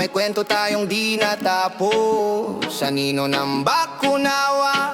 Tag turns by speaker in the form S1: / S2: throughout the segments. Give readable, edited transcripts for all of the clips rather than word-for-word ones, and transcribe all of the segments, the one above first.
S1: May kwento tayong di natapos. Sa nino ng bakunawa,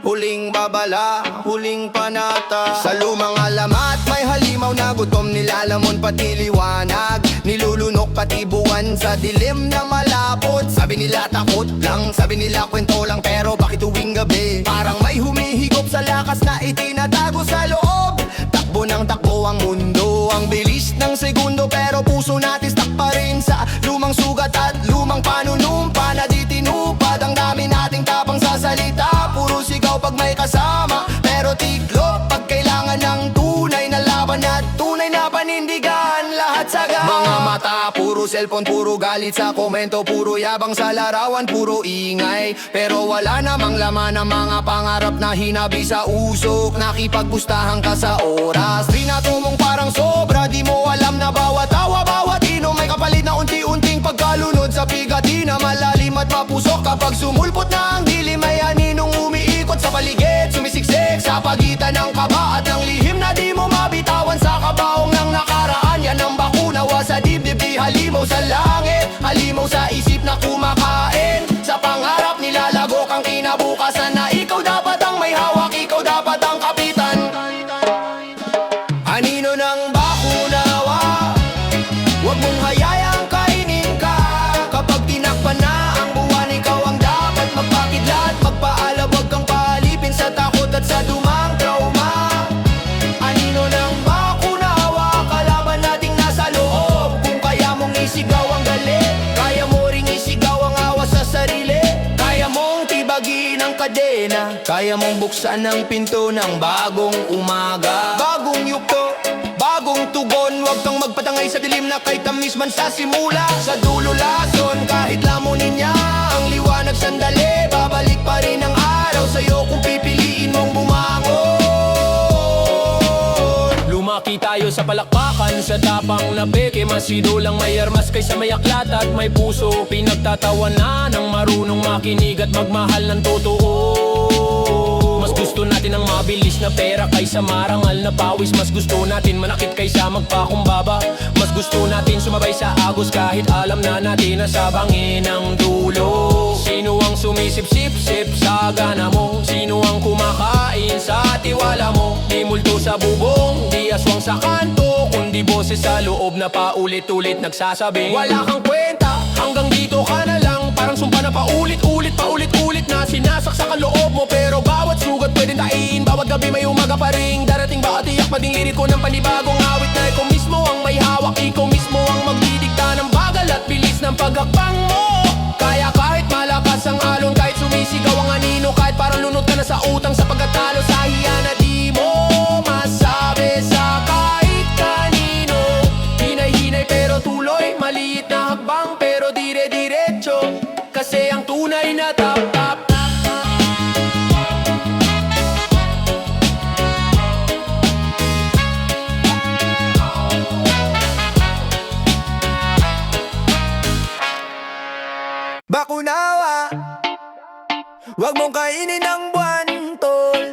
S1: huling babala, huling panata. Sa lumang alamat, may halimaw na gutom. Nilalamon pati liwanag, nilulunok pati buwan sa dilim na malapot. Sabi nila takot lang, sabi nila kwento lang. Pero bakit tuwing gabi, parang may humihigop sa lakas na itinatago sa loob. Takbo ng takbo ang mundo, ang bilis ng segundo. Pero puso natin stuck pa rin sa lumang sugat at lumang panunumpa na di tinupad. Ang dami nating tapang sa salita, puro sigaw pag may kasama, pero tiklop pag kailangan ng tunay na laban at tunay na panindigan. Lahat sagad, mga mata, puro cellphone, puro galit sa komento, puro yabang sa larawan, puro ingay. Pero wala namang laman ng mga pangarap na hinabi sa usok. Nakipagpustahan ka sa oras, pinatumong parang sobra. Di mo alam na bawat tawa, bawat inom may kapalit na unti-unting pagkalunod sa pigati na malalim at mapusok. Kapag sumulpot na ang dilim, may aninong umiikot sa paligid, sumisiksik sa pagitan ng kaba at ng lihim na di mo mabitawan sa kabaong ng nakaraan. Yan ang bakunawa sa dibdib, di halimaw sa langit, halimaw sa isip na kumakain. Sa pangarap nilalagok ang kinabukasan na ikaw dapat ang may hawak, ikaw dapat ang kapitan. Anino ng bakunawa, huwag mong hayayang kainin ka. Kapag tinakpan na ang buwan, ikaw ang dapat magpakidlat, magpaalab, huwag kang palipin sa takot at sa dumang trauma. Anino ng bakunawa, kalaban nating nasa loob. Kung kaya mong isigaw ang galit, kaya mo ring isigaw ang awa sa sarili. Kaya mong tibagin ang kadena, kaya mong buksan ang pinto ng bagong umaga. Bagong yugto, bagong tugon. Huwag kang magpatangay sa dilim na kay tamis man sa simula. Sa dulo lason, kahit lamunin niya ang liwanag sandali, babalik pa rin ang araw sa'yo kung pipiliin mong bumangon. Lumaki tayo sa palakpakan, sa tapang na peke. Masido lang may armas kaysa may aklat at may puso. Pinagtatawanan ng marunong makinig at magmahal ng totoo. Mas gusto natin ang mabilis na pera kaysa marangal na pawis. Mas gusto natin manakit kaysa magpakumbaba. Mas gusto natin sumabay sa agos kahit alam na natin na sa bangin ang dulo. Sino ang sumisip-sip-sip sa gana mo? Sino ang kumakain sa tiwala mo? Di multo sa bubong, di aswang sa kanto, kundi boses sa loob na paulit-ulit nagsasabing wala kang kwenta, hanggang dito ka na lang. Parang sumpa na paulit-ulit, paulit-ulit na sinasaksak ang loob mo. Pero bawat sugat pwedeng tain, bawat gabi may umaga pa ring darating. Ba tiyak maging lirik ko ng panibagong awit na ikaw mismo ang may hawak, ikaw mismo ang magdidikta ng bagal at bilis ng paghakbang mo. Kaya kahit malakas ang alon, kahit sumisigaw ang anino, kahit parang lunod ka na sa utang sa pagkatalo, sa hiya na di mo masabi sa kahit kanino. Hinay-hinay pero tuloy, maliit na hakbang pero dire-diretso, kasi ang tunay na tap-tap. Bakunawa, huwag mong kainin ang buwan, tol.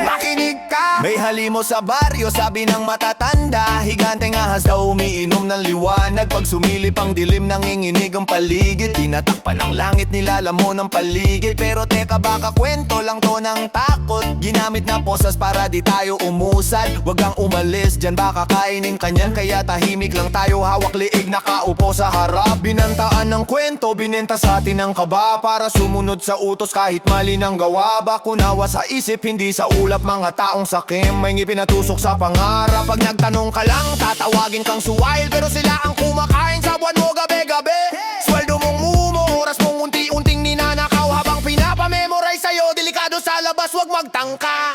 S1: Makinig ka! May halimo sa baryo, sabi ng matatanda. Higanteng ahas daw umiinom ng liwanag. Pag sumilip ang dilim, nanginginig ang paligid. Tinatakpan ng langit, nilalamon ng paligid. Pero teka, baka kwento lang to ng takot. Ginamit na posas para di tayo umusad. Huwag kang umalis, dyan baka kainin kanyan. Kaya tahimik lang tayo, hawak liig, nakaupo sa harap. Binantaan ng kwento, binenta sa atin ng kaba, para sumunod sa utos kahit mali ng gawa. Bakunawa sa isip, hindi sa ulap. Mga taong sakim, may ngipinatusok sa pangarap. Pag nagtanong ka lang, tatawagin kang suwail. Pero sila ang kumakain sa buwan mo gabi-gabi. Sweldo mong mumo, oras mong unti-unting ninanakaw. Habang pinapamemorize sa'yo, delikado sa labas, huwag magtangka.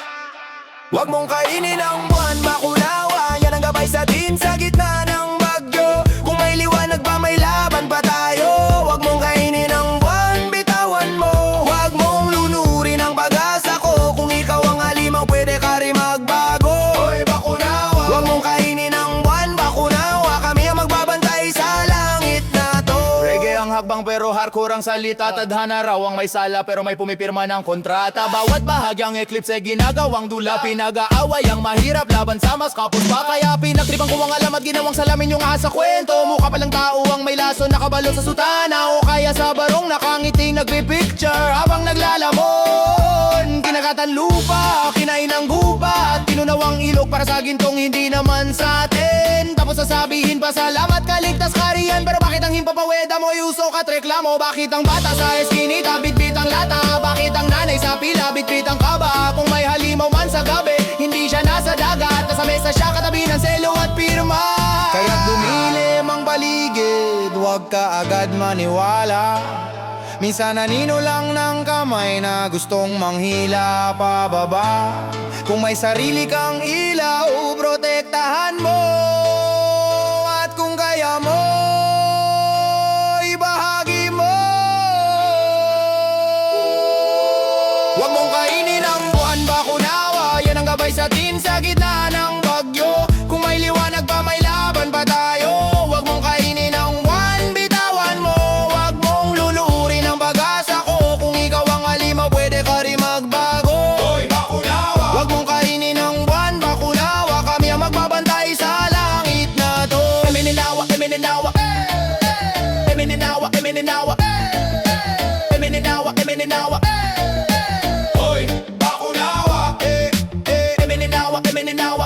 S1: Huwag mong kainin ang buwan, bakunawa. Yan ang gabay sa din sa gitna ng bagyo. Kung may liwanag ba, may laban pa tayo. Huwag mong kainin ang buwan, bitawan mo. Huwag mong lunurin ang pag-asa ko. Kung ikaw ang halimaw, pwede ka rin magbago. Hoy, bakunawa, huwag mong kainin ang buwan, bakunawa. Kami ang magbabantay sa langit na to. Reggae ang hakbang pero
S2: hardcore ang salita. Tadhana raw ang may sala pero may pumipirma ng kontrata. Bawat bahagyang eclipse ginagawang dula. Pinag-aaway ang mahirap laban sa mas kapos pa. Kaya pinagtripan ko ang alam at ginawang salamin yung asa kwento. Mukha palang tao ang may laso nakabalot sa sutana. O kaya sa barong nakangiting nagpipicture habang naglalamon. Kinakatan lupa, kinain ang guba at pinunawang ilog para sa gintong hindi naman sa atin. Tapos sasabihin pa salamat kaligtas ka riyan. Pero bakit ang himpapaweda mo yuso ka reklamo? Bakit ang bata sa eskinita bitbit ang lata? Bakit ang nanay sa pila bitbit ang kaba? Kung may halimaw man sa gabi hindi siya nasa dagat. Nasa mesa siya katabi ng selo at pirma.
S1: Kaya't dumilim ang paligid, huwag ka agad maniwala. Minsan nanino lang ng kamay na gustong manghila pababa. Kung may sarili kang ilaw, protektahan mo. At kung kaya mo, ibahagi mo. Huwag mong kainin ang buwan bakunawa. Yan ang gabay sa atin sa gitna ng bagyo. Kung may liwanag pa may laban pa tayo. Huwag mong kainin ang buwan, bitawan mo. Huwag mong luluhurin ang pag-asa ko. Kung ikaw ang halimaw, pwede ka rin magbago. Hoy, bakunawa! Huwag mong kainin ang buwan bakunawa. Kami ang magbabantay sa langit na to. Emininawa, emininawa, emininawa, emininawa, emininawa, emininawa. Hoy, bakunawa! Emininawa, emininawa,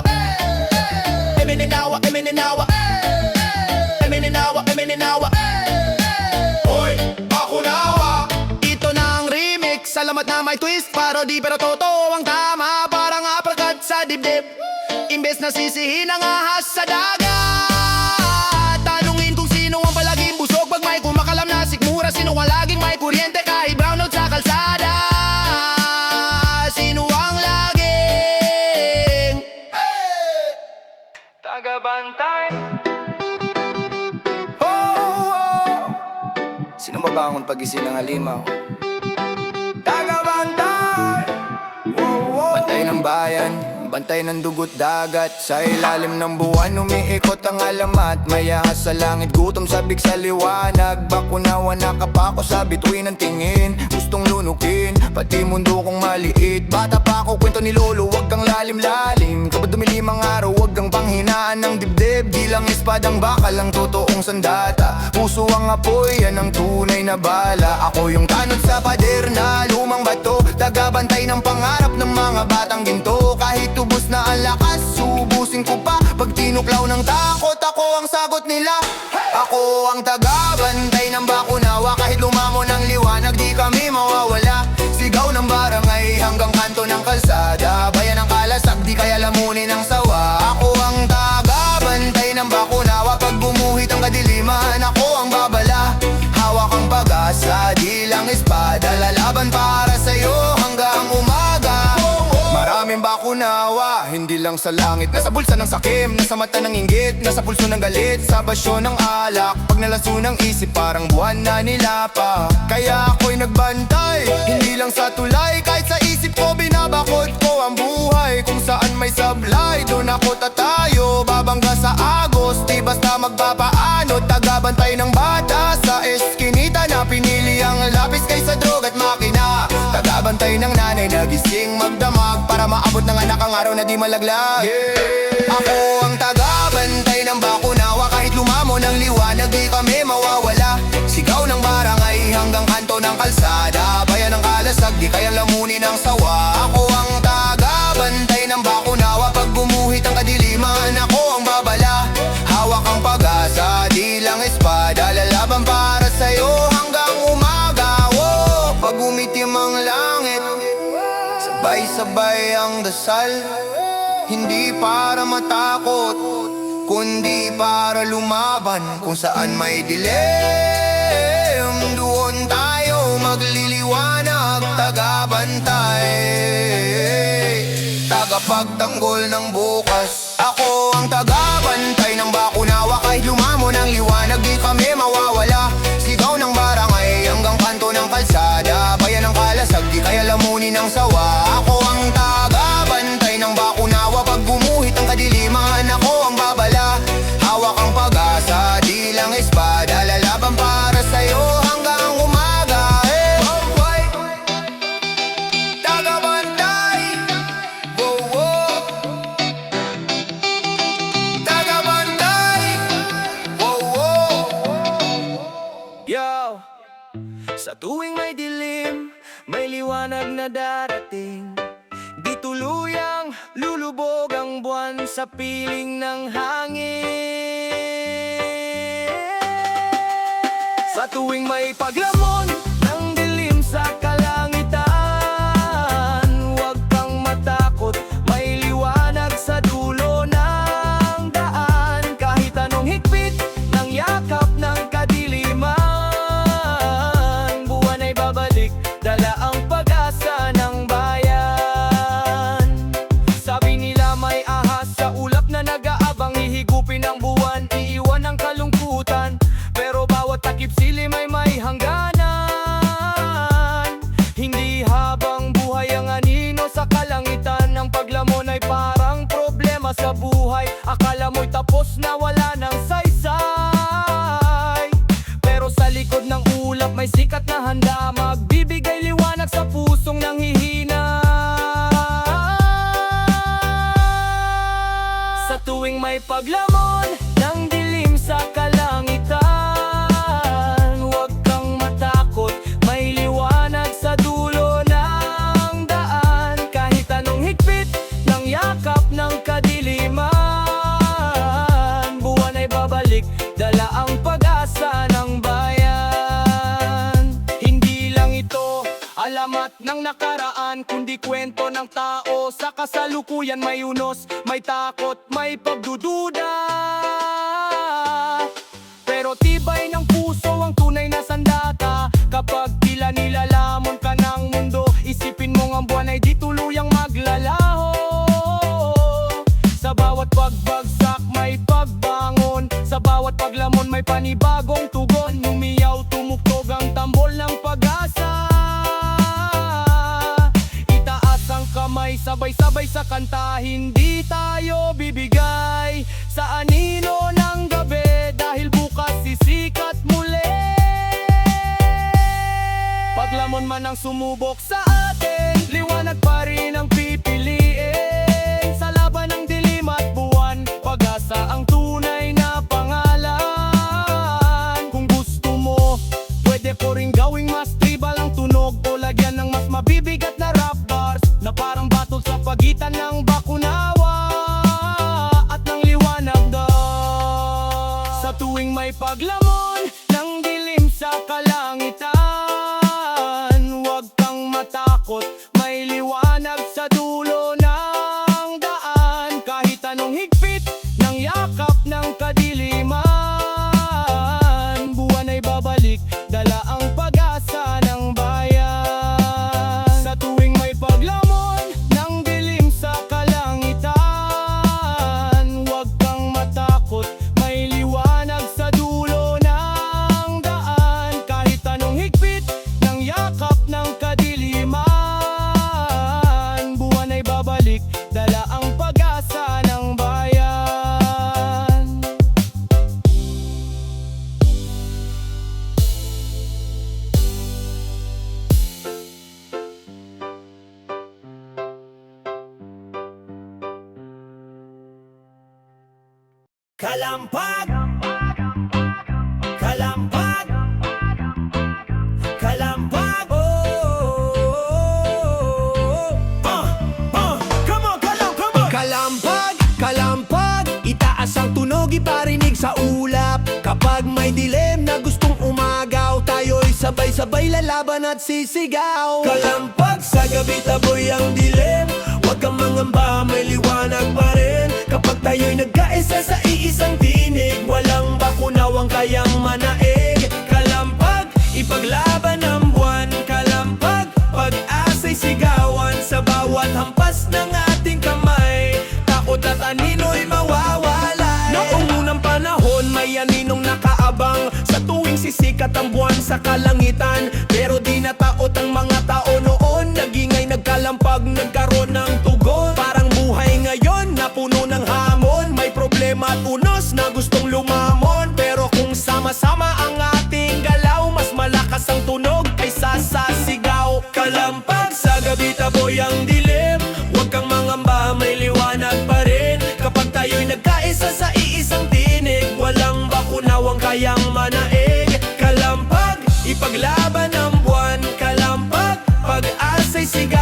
S1: emininawa, emininawa, emininawa, emininawa. Hoy, bakunawa! Ito na ang remix, salamat na may twist. Parody pero totoo ang tama. Parang aprakat sa dibdib, imbes na sisihin ang ahas sa dagat. Tanungin kung sino ang palaging busog pag may kumakalam na sikmura. Sino ang laging may kuryente kahit brownout sa kalsada. Sino ang laging tagabantay? Oh, sino mabangon pagising ng halimaw? Tagabantay! Bantay ng bayan, bantay ng dugot dagat. Sa ilalim ng buwan umiikot ang alamat. May ahas sa langit, gutom sabik sa liwanag. Bakunawa nakapako sa bituin ng tingin. Gustong lunukin, pati mundo kong maliit. Bata pa ako, kwento ni Lolo, wag kang lalim-lalim. Kapag dumilim ang araw, wag kang panghinaan ng dibdib. Di lang espadang bakal ang totoong sandata. Puso ang apoy, yan ang tunay na bala. Ako yung tanod sa pader na lumang bato. Tagabantay ng pangarap ng mga batang ginto. Kahit tubos na ang lakas, subusin ko pa. Pag tinuklaw ng takot, ako ang sagot nila. Ako ang tagabantay ng bakunawa. Kahit lumamo ng liwanag, di kami mawawala. Sigaw ng barangay hanggang kanto ng kalsada. Bayan ng kalasag, di kaya lamunin ang sawa. Ako ang tagabantay ng bakunawa. Pag bumuhit ang kadiliman, ako ang babala. Hawak ang pag-asa, di lang espada. Lalaban para sa'yo hanggang umaga. Maraming bakunawa, hindi lang sa langit. Nasa bulsa ng sakim, nasa mata ng inggit, nasa pulso ng galit, sa basyo ng alak. Pag nalaso ng isip, parang buwan na nilapa. Kaya ako'y nagbantay, hindi lang sa tulay. Kahit sa isip ko, binabakot ko ang buhay. Kung saan may sablay, doon ako tatayo. Babangga sa agos, di basta magpapaano. Tagabantay ng bata sa eskinita na pinili ang lapis kaysa drog at makina. Tagabantay ng nanay na gising magdamag para maabot ng anak ang araw na di malaglag. Ako ang tagabantay ng bakunawa. Kahit lumamo ng liwanag, di kami mawawala. Sigaw ng barangay hanggang kanto ng kalsada. Bayan ng kalasag, di kaya lamunin ang sawa. Ako ang tagabantay ng bakunawa. Pag gumuhit ang kadiliman, ako ang babala. Hawak ang pag-asa, di lang espada. Lalaban para sa'yo hanggang umaga. Pag umitim ang langit, sabay-sabay ang dasal. Hindi para matakot, kundi para lumaban. Kung saan may dilim, doon tayo magliliwanag. Tagabantay, tagapagtanggol ng bukas. Ako ang tagabantay ng bakunawa. Kahit lumamo ng liwanag, di kami mawawala. Sigaw ng barangay hanggang kanto ng kalsada. Bayan ng kalasag, di kaya lamunin ang sawa. Ako ang tagabantay ng bakunawa. Pag gumuhit ang kadiliman, ako ang babala. Hawak ang pag-asa, di lang espada. Lalaban para sa'yo hanggang umaga. na darating. Di tuluyang lulubog ang buwan sa piling ng hangin. Sa tuwing may paglamon ng dilim sa kalangitan, huwag kang matakot, may liwanag sa dulo ng daan. Kahit anong higpit ng yakap ng kadiliman, buwan ay babalik, dala ang pag-asa ng bayan. Sabi nila may ahas sa ulap na nag-aabang, hihigupin ang buwan, iiwan ang kalungkutan. Pero bawat takip silim ay may hangganan. Hindi habang buhay ang anino sa kalangitan. Ang paglamon ay parang problema sa buhay. Akala mo'y tapos na wala ng saysay, pero sa likod ng ulap may sikat na handa, magbibigay liwanag sa pusong nanghihina. Sa tuwing may paglamon ng dilim sa kalangitan, huwag kang matakot, may liwanag sa dulo ng daan. Kahit anong higpit ng yakap ng kadiliman, buwan ay babalik, dala ang pag-asa ng bayan. Hindi lang ito alamat ng nakaraan, kundi kwento ng tao sa kasalukuyan. May unos, may takot, may pagdududa, pero tibay ng puso ang tunay na sandata. Kapag tila nilalamon ka ng mundo, isipin mong ang buwan ay di tuluyang maglalaho. Sa bawat pagbagsak may pagbangon, sa bawat paglamon may panibagong tugon. Umiyaw, tumugtog ang tambol ng pag-asa. Itaas ang kamay, sabay-sabay sa kanta. Hindi tayo bibigay sa anino ng gabi, dahil bukas sisikat muli. Paglamon man ang sumubok sa atin, liwanag pa rin ang pipiliin. Sa laban ng dilim at buwan, pag-asa ang tunay na pangalan. Kung gusto mo, pwede ko rin gawing mas tribal ang tunog, o lagyan ng mas mabibigat na rap bars na parang battle sa pagitan ng bakunawa at ng liwanag daw. Sa tuwing may paglamon ng dilim sa kalangitan, huwag kang matakot, may liwanag sa dulo ng daan. Kahit anong higpit ng yakap ng kadiliman, buwan ay babalik, dala ang pag-asa ng bayan. Sa tuwing may paglamon ng dilim sa kalangitan, huwag kang matakot, may liwanag sa dulo ng daan. Kahit anong higpit ng yakap ng kadiliman, buwan ay babalik, dala ang pag-asa ng bayan. Kalampag, kalampag, kalampag, come on, come on. Kalampag, kalampag, itaas ang tunog, iparinig sa ulap. Kapag may dilim na gustong umagaw, tayo'y sabay-sabay lalaban at sisigaw. Kalampag, sa gabi taboy ang dilim, huwag kang mangamba, may liwanag pa rin. Kapag tayo'y nagkaisa sa iisang tinig, walang bakunawang kayang manaig. Kalampag, ipaglaban ang buwan. Kalampag, pag-asa'y sigawan sa bawat hampas ng ating kamay. Takot at anino'y mawawala. Noong unang panahon, may aninong nakaabang sa tuwing sisikat ang buwan sa kalangitan. Pero di nataot ang mga tao noon, nagingay, nagkalampag, nagkaroon ng tugon. Parang buhay ngayon na puno ng hamon, may problema at unos na gustong lumamon. Pero kung sama-sama ang ating galaw, mas malakas ang tunog kaysa sa sigaw. Kalampag, sa gabi taboy ang dilim, huwag kang mangamba, may liwanag pa rin. Kapag tayo'y nagkaisa sa iisang tinig, walang bakunawang kayang manaig. Kalampag, ipaglaban ang buwan. Kalampag, pag-asa'y sigaw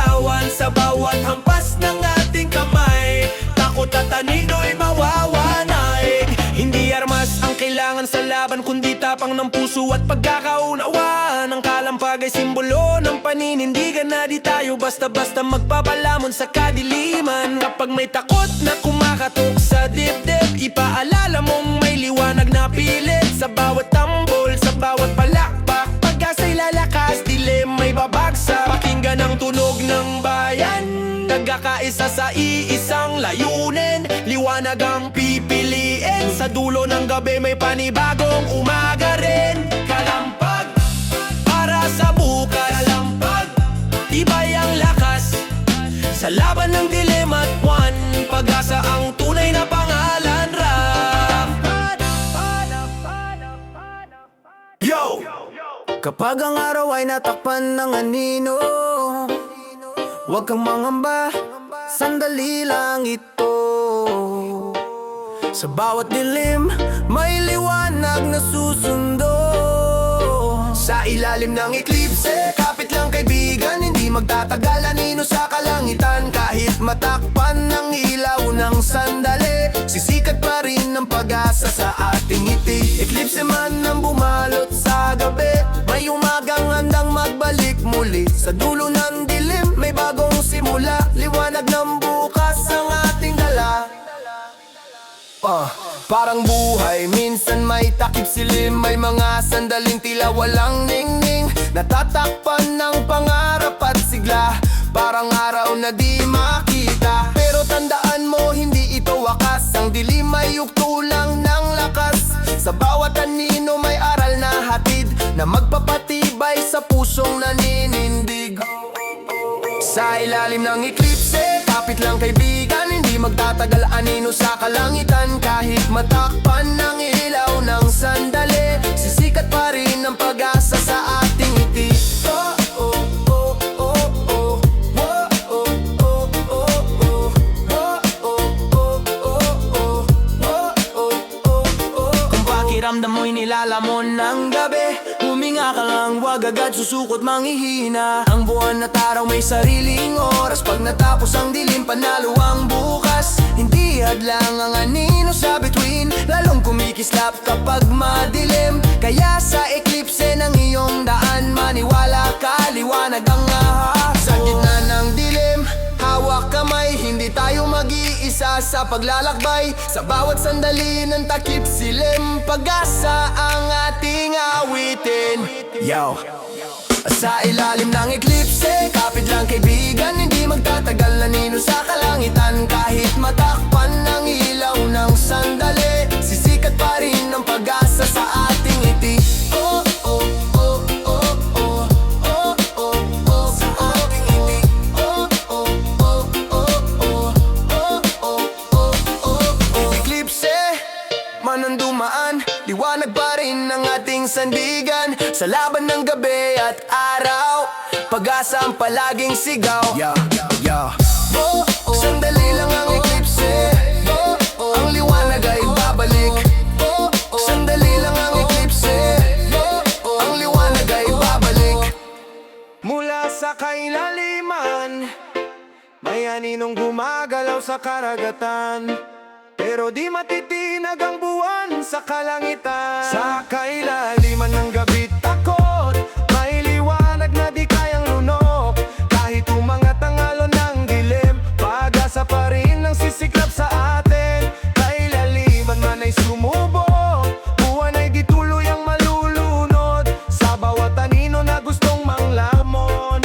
S3: tapang ng puso at pagkakaunawaan. Ang kalampag ay simbolo ng paninindigan na di tayo basta-basta magpapalamon sa kadiliman. Kapag may takot na kumakatok sa dibdib, ipaalala mong may liwanag na pilit. Sa bawat tambol, sa bawat palakpak, pag-asa'y lalakas, dilim may babagsak. Pakinggan ang tunog ng bayan, nagkakaisa sa iisang layunin. Liwanag ang pipiliin, sa dulo ng gabi may panibagong umaga rin. Kalampag, para sa bukas. Kalampag, tibay ang lakas sa laban ng dilim at buwan. Pag-asa ang tunay na pangalan, rap. Yo! Kapag ang araw ay natakpan ng anino, huwag kang mangamba, sandali lang ito. Sa bawat dilim, may liwanag na susundo. Sa ilalim ng eklipse, kapit lang kaibigan, hindi magtatagal anino sa kalangitan. Kahit matakpan ng ilaw ng sandali, sisikat pa rin ang pag-asa sa ating ngiti. Eklipse man ang bumalot sa gabi, may umagang handang magbalik muli. Sa dulo ng dilim, may bagong simula. Liwanag ng bukas ang ating dala. Parang buhay, minsan may takip silim. May mga sandaling tila walang ningning, natatakpan ng pangarap at sigla. Parang araw na di makita, pero tandaan mo hindi ito wakas. Ang dilim ay yugto lang ng lakas. Sa bawat anino may aral na hatid, na magpapatibay sa pusong naninindig. Sa ilalim ng eklipse, kapit lang kaibigan, hindi magtatagal anino sa kalangitan. Kahit matakpan ng ilaw ng sandali, sisikat pa rin ang pag-asa sa ating ngiti. Kung pakiramdam mo'y nilalamon ng gabi, huminga ka lang, wag agad susukot manghihina. Ang buwan at araw may sariling oras, pag natapos ang dilim, panalo ang bukas. Hindi hadlang ang anino sa bituin, lalong kumikislap kapag madilim. Kaya sa eklipse ng iyong daan, maniwala ka, liwanag ang ahas. Sa gitna ng dilim, hawak kamay, hindi tayo mag-iisa sa paglalakbay. Sa bawat sandali ng takip silim, pag-asa ang ating awitin. Yo! Sa ilalim ng eklipse, kapit lang kaibigan, hindi magtatagal anino sa kalangitan. Kahit matakpan ng ilaw ng sandali, sisikat pa rin ang pag-asa sa ating ngiti. Oh, oh, oh, oh, oh, oh, oh, oh, sa ating ngiti. Oh, oh, oh, oh, oh, oh, oh, oh, oh. Eklipse, man ang dumaan, liwanag pa rin ang ating sandigan. Sa laban ng gabi at araw, pag-asa ang palaging sigaw. Yeah, yeah. Oh, oh, sandali lang ang eklipse. Oh, oh, ang liwanag ay babalik. Oh, oh, sandali lang ang eklipse. Oh, oh, ang liwanag ay babalik. Mula sa kailaliman, may aninong gumagalaw sa karagatan, pero di matitinag ang buwan sa kalangitan. Sa kailaliman ng gabi takot, may liwanag na di kayang lunok. Kahit umangat ang alon ng dilim, pag-asa pa rin ang sisiklab sa atin. Kailaliman man ay sumubok, buwan ay di tuloy ang malulunod. Sa bawat anino na gustong manglamon,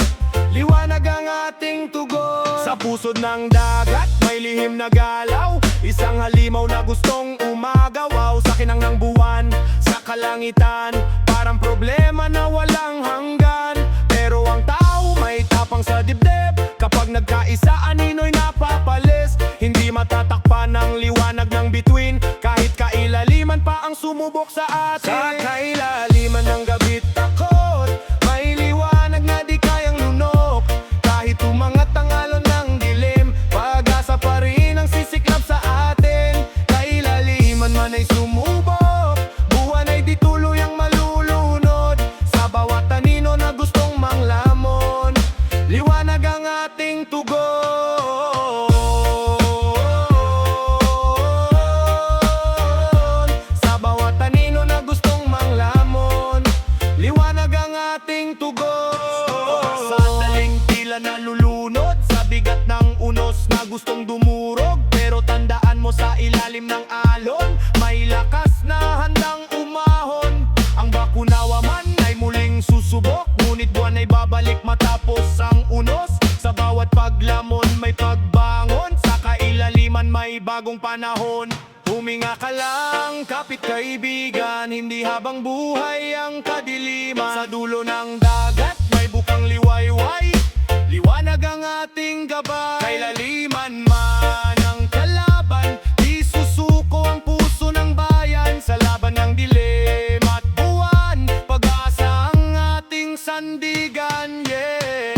S3: liwanag ang ating tugon. Sa pusod ng dagat, may lihim na galaw, isang halimaw na gustong umagawaw. Sa kinang ng buwan, sa kalangitan, parang problema na walang hanggan. Pero ang tao may tapang sa dibdib, kapag nagkaisa anino'y napapalis. Hindi matatakpan ng liwanag ng bituin, kahit kailaliman pa ang sumubok sa atin. Sa kailaliman ng gabi takot, may liwanag na di kayang lunok. Kahit umangat ang alon ng dilim, pag-asa pa rin ang sisiklab sa atin. Kailaliman man ay sumubok, buwan ay di tuloy ang malulunod. Sa bawat anino na gustong manglamon, liwanag ang ating tugon. Sa bawat anino na gustong manglamon,
S1: gustong dumurog, pero tandaan mo sa ilalim ng alon may lakas na handang umahon. Ang bakunawa man ay muling susubok, ngunit buwan ay babalik matapos ang unos. Sa bawat paglamon may pagbangon, sa kailaliman may bagong panahon. Huminga ka lang, kapit kaibigan, hindi habang buhay ang kadiliman. Sa dulo ng dagat may bukang liwayway, liwanag ang ating gabay. Kailaliman man ang kalaban, di susuko ang puso ng bayan. Sa laban ng dilim at buwan, pag-asa ang ating sandigan, yeah.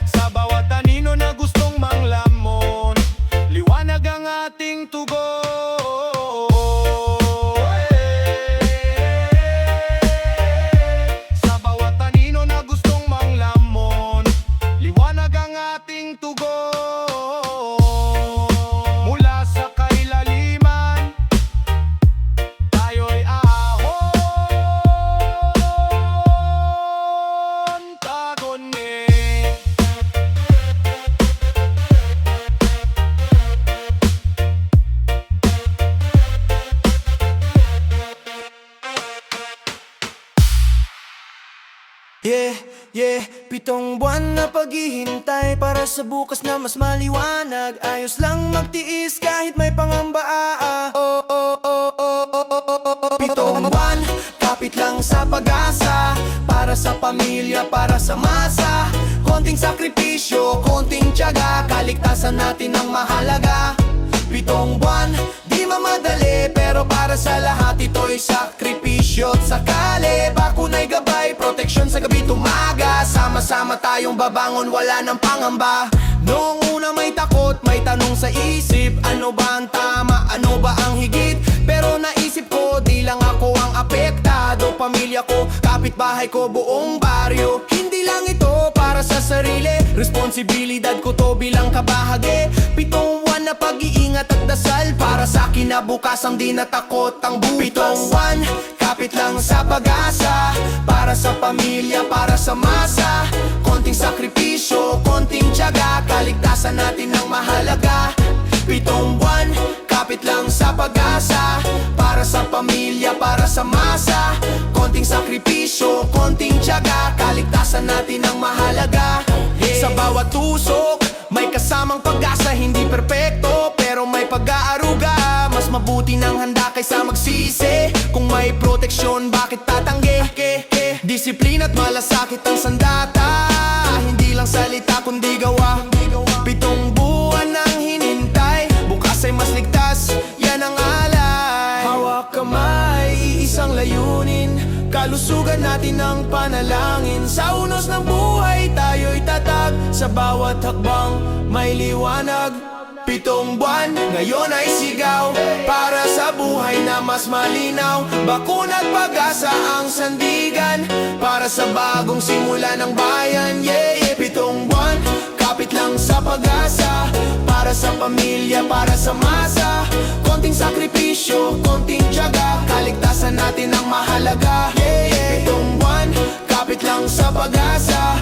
S1: Sa bawat anino na gustong manglamon, liwanag ang ating tugon. Sa bawat anino na gustong manglamon, liwanag ang ating tugon. Mula sa kailaliman, tayo'y ahon, tagonin.
S3: Yeah, 7 buwan na paghihintay para sa bukas na mas maliwanag. Ayos lang magtiis kahit may pangamba. 7 buwan, kapit lang sa pag-asa, para sa pamilya, para sa masa. Konting sakripisyo, konting tiyaga, kaligtasan natin ang mahalaga. 7 buwan, di mamadali, pero para sa lahat ito'y sakripisyo at sakali. Bakunay gabay, proteksyon sa gabi tumaga, sama-sama tayong babangon, wala nang pangamba. Noong una may takot, may tanong sa isip, ano ba ang tama, ano ba ang higit? Pero naisip ko, di lang ako ang apektado, pamilya ko, kapitbahay ko, buong baryo. Hindi lang ito para sa sarili, responsibilidad ko to bilang kabahagi. 7 buwan na pag-iingat at dasal, para sa kinabukasan di natakot ang butas. 7 buwan, kapit lang sa pag-asa, para sa pamilya, para sa masa. Konting sakripisyo, konting tiyaga, kaligtasan natin ang mahalaga. 7 buwan, kapit lang sa pag-asa, para sa pamilya, para sa masa. Konting sakripisyo, konting tiyaga, kaligtasan natin ang mahalaga. Sa bawat tusok, may kasamang pag-asa, hindi perpekto, pero may pag-aaruga. Mas mabuti nang handa kaysa magsisi, kung may proteksyon bakit tatanggi? Disiplina at malasakit ang sandata, hindi lang salita kundi gawa. 7 buwan nang hinintay, bukas ay mas ligtas, yan ang alay. Hawak kamay, isang layunin, kalusugan natin ang panalangin. Sa unos ng buhay tayo'y tatag, sa bawat hakbang may liwanag. 7 buwan, ngayon ay sigaw, para sa buhay na mas malinaw. Bakuna at pag-asa ang sandigan, para sa bagong simula ng bayan. 7 buwan, kapit lang sa pag-asa, para sa pamilya, para sa masa. Konting sakripisyo, konting tiyaga, kaligtasan natin ang mahalaga. 7 buwan, kapit lang sa pag-asa,